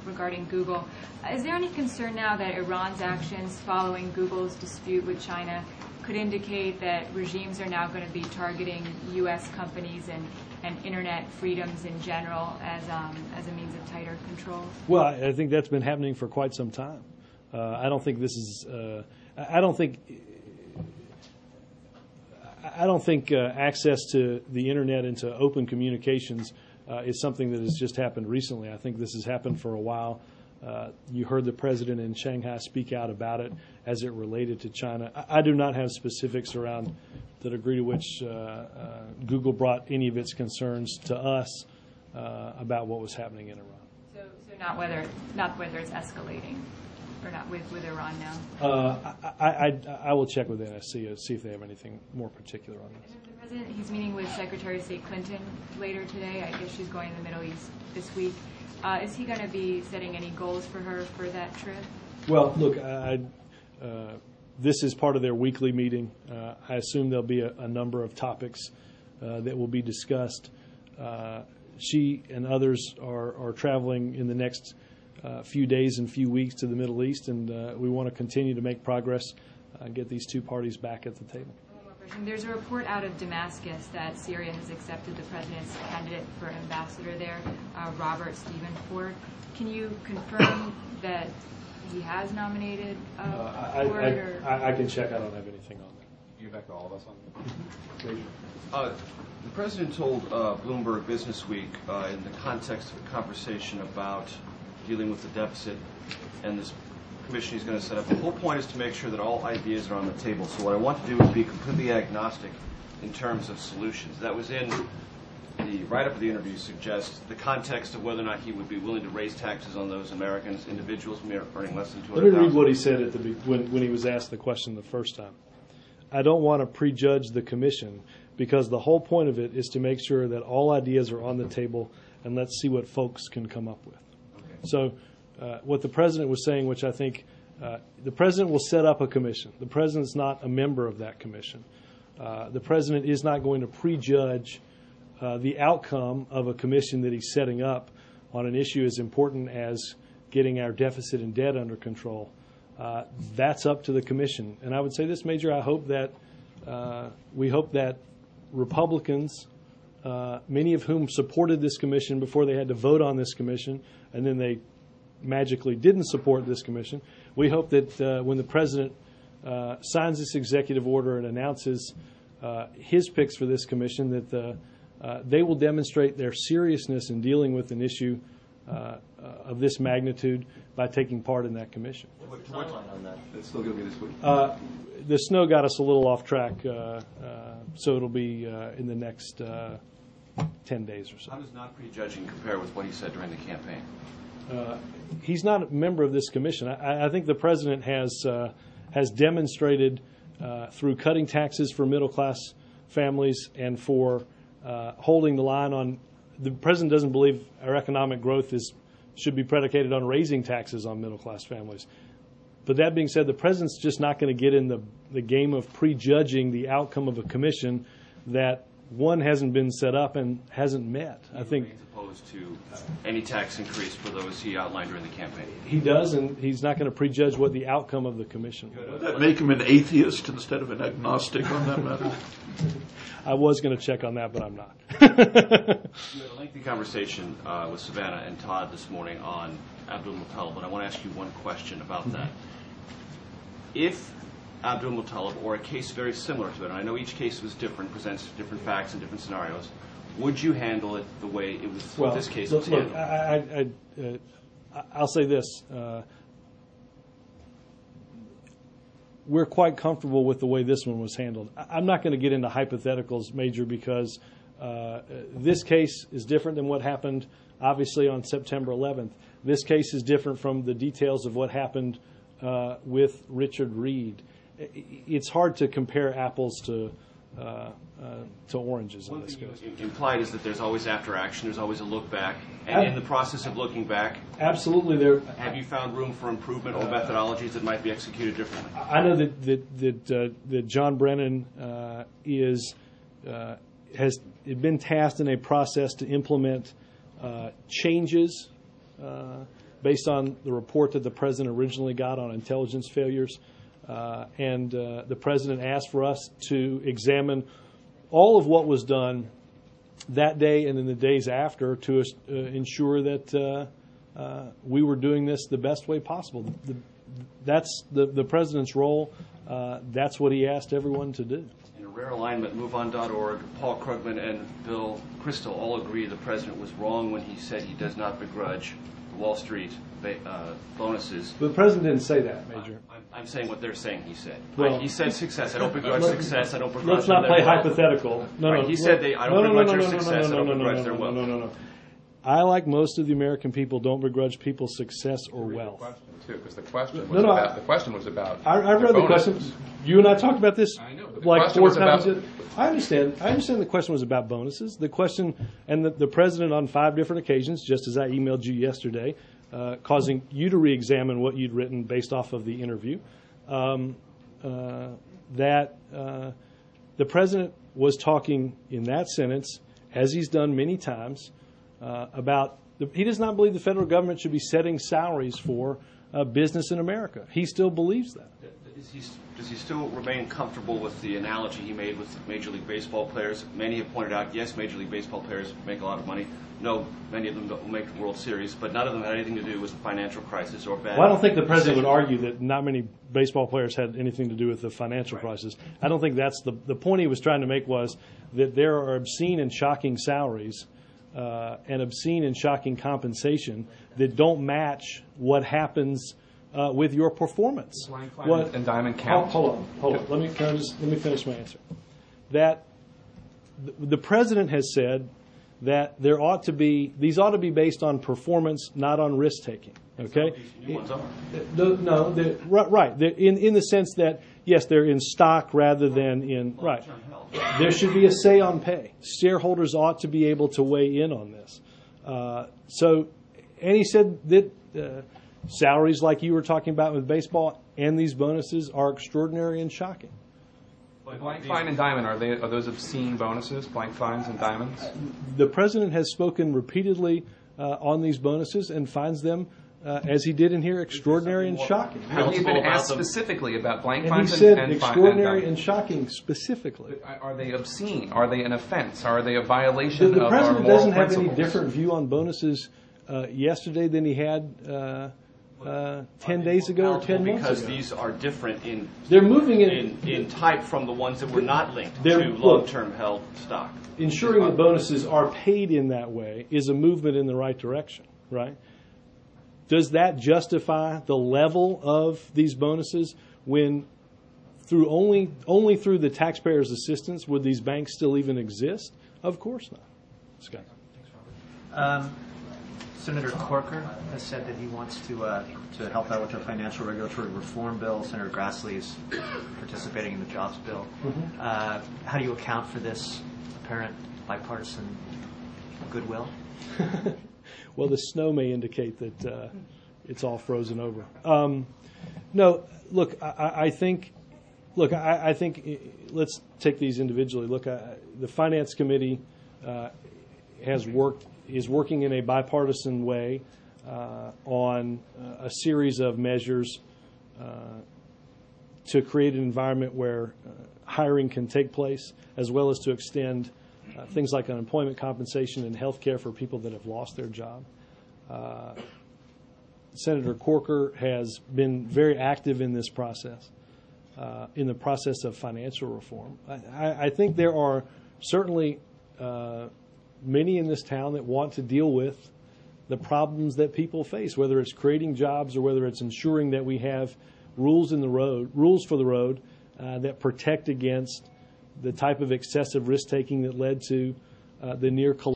regarding Google. Is there any concern now that Iran's actions following Google's dispute with China could indicate that regimes are now going to be targeting U.S. companies and Internet freedoms in general as a means of tighter control? Well, I think that's been happening for quite some time. I don't think this is. I don't think access to the Internet and to open communications is something that has just happened recently. I think this has happened for a while. You heard the president in Shanghai speak out about it as it related to China. I do not have specifics around the degree to which Google brought any of its concerns to us about what was happening in Iran. So not whether it's escalating or not with Iran now? I will check with NSC to see if they have anything more particular on this. And the president, he's meeting with Secretary of State Clinton later today. I guess she's going to the Middle East this week. Is he going to be setting any goals for her for that trip? Well, look, this is part of their weekly meeting. I assume there'll be a number of topics that will be discussed. She and others are traveling in the next few days and few weeks to the Middle East, and we want to continue to make progress and get these two parties back at the table. One more question. There's a report out of Damascus that Syria has accepted the president's candidate for ambassador there, Robert Stephen Ford. Can you confirm that he has nominated Ford? I can check. I don't have anything on that. You get back to all of us on Please. The president told Bloomberg Business Week in the context of a conversation about dealing with the deficit and this commission he's going to set up. The whole point is to make sure that all ideas are on the table. So what I want to do is be completely agnostic in terms of solutions. That was in the write-up of the interview suggests the context of whether or not he would be willing to raise taxes on those Americans, individuals earning less than $200,000. Let me read what he said when he was asked the question the first time. I don't want to prejudge the commission because the whole point of it is to make sure that all ideas are on the table and let's see what folks can come up with. So what the president was saying, which I think the president will set up a commission. The president's not a member of that commission. The president is not going to prejudge the outcome of a commission that he's setting up on an issue as important as getting our deficit and debt under control. That's up to the commission. And I would say this, Major, we hope that Republicans, many of whom supported this commission before they had to vote on this commission, and then they magically didn't support this commission. We hope that when the president signs this executive order and announces his picks for this commission, that they will demonstrate their seriousness in dealing with an issue of this magnitude by taking part in that commission. What's the timeline on that? It's still going to be this week? The snow got us a little off track, so it'll be in the next 10 days or so. How does not prejudging compare with what he said during the campaign? He's not a member of this commission. I think the president has demonstrated through cutting taxes for middle-class families and for holding the line on. The president doesn't believe our economic growth should be predicated on raising taxes on middle-class families. But that being said, the president's just not going to get in the game of prejudging the outcome of a commission that, one, hasn't been set up and hasn't met. I think opposed to any tax increase for those he outlined during the campaign. He does, and he's not going to prejudge what the outcome of the commission will. Would that make him an atheist instead of an agnostic on that matter? I was going to check on that, but I'm not. You had a lengthy conversation with Savannah and Todd this morning on Abdul Muttalib, but I want to ask you one question about that. If Abdul Muttalib, or a case very similar to it, and I know each case was different, presents different facts and different scenarios, would you handle it the way it was this case was handled? I'll say this. We're quite comfortable with the way this one was handled. I'm not going to get into hypotheticals, Major, because this case is different than what happened, obviously, on September 11th. This case is different from the details of what happened with Richard Reed. It's hard to compare apples to oranges in this case. One thing implied is that there's always after action, there's always a look back, and in the process of looking back, absolutely, there. Have you found room for improvement or methodologies that might be executed differently? I know that John Brennan has been tasked in a process to implement changes based on the report that the president originally got on intelligence failures. And the president asked for us to examine all of what was done that day and in the days after to ensure that we were doing this the best way possible. That's the president's role. That's what he asked everyone to do. In a rare alignment, MoveOn.org, Paul Krugman and Bill Kristol all agree the president was wrong when he said he does not begrudge the Wall Street bonuses. But the president didn't say that, Major. I'm saying what they're saying he said. Well, he said success. I don't begrudge success. I don't begrudge Let's not play hypothetical. No, right. no. He said I don't begrudge their success. I don't begrudge their wealth. No. I, like most of the American people, don't begrudge people's success or wealth. Because the question was about. I read the question. You and I talked about this like 4 times. I understand the question was about bonuses. The question, and the president on 5 different occasions, just as I emailed you yesterday, causing you to re-examine what you'd written based off of the interview, that the president was talking in that sentence, as he's done many times, about he does not believe the federal government should be setting salaries for business in America. He still believes that. Does he still remain comfortable with the analogy he made with Major League Baseball players? Many have pointed out, yes, Major League Baseball players make a lot of money. No, many of them don't make the World Series, but none of them had anything to do with the financial crisis or bad. Well, I don't think the president would argue that not many baseball players had anything to do with the financial crisis. I don't think that's the point he was trying to make was that there are obscene and shocking salaries and obscene and shocking compensation that don't match what happens with your performance. What and diamond count. Hold on. Let me finish my answer. That the president has said that these ought to be based on performance, not on risk taking. Okay. No, right. In the sense that yes, they're in stock rather than in right. There should be a say on pay. Shareholders ought to be able to weigh in on this. And he said that salaries like you were talking about with baseball and these bonuses are extraordinary and shocking. Blank fine and diamond, are those obscene bonuses, blank fines and diamonds? The president has spoken repeatedly on these bonuses and finds them, as he did in here, extraordinary and shocking. Have you been asked specifically about blank fines and diamonds? And he said extraordinary and shocking specifically. Are they obscene? Are they an offense? Are they a violation of our moral principles? The president doesn't have any different view on bononuses yesterday than he had 10 days ago or 10 months ago. Because these are different they're moving in type from the ones that were not linked to long-term held stock. Ensuring that bonuses are paid in that way is a movement in the right direction, right? Does that justify the level of these bonuses when through only through the taxpayers' assistance would these banks still even exist? Of course not. Scott. Thanks, Robert. Senator Corker has said that he wants to help out with the financial regulatory reform bill. Senator Grassley is participating in the jobs bill. Mm-hmm. How do you account for this apparent bipartisan goodwill? Well, the snow may indicate that it's all frozen over. No, look, I think let's take these individually. Look, the Finance Committee is working in a bipartisan way on a series of measures to create an environment where hiring can take place, as well as to extend things like unemployment compensation and health care for people that have lost their job. Senator Corker has been very active in this process, in the process of financial reform. I think there are certainly many in this town that want to deal with the problems that people face, whether it's creating jobs or whether it's ensuring that we have rules for the road that protect against the type of excessive risk taking that led to the near collapse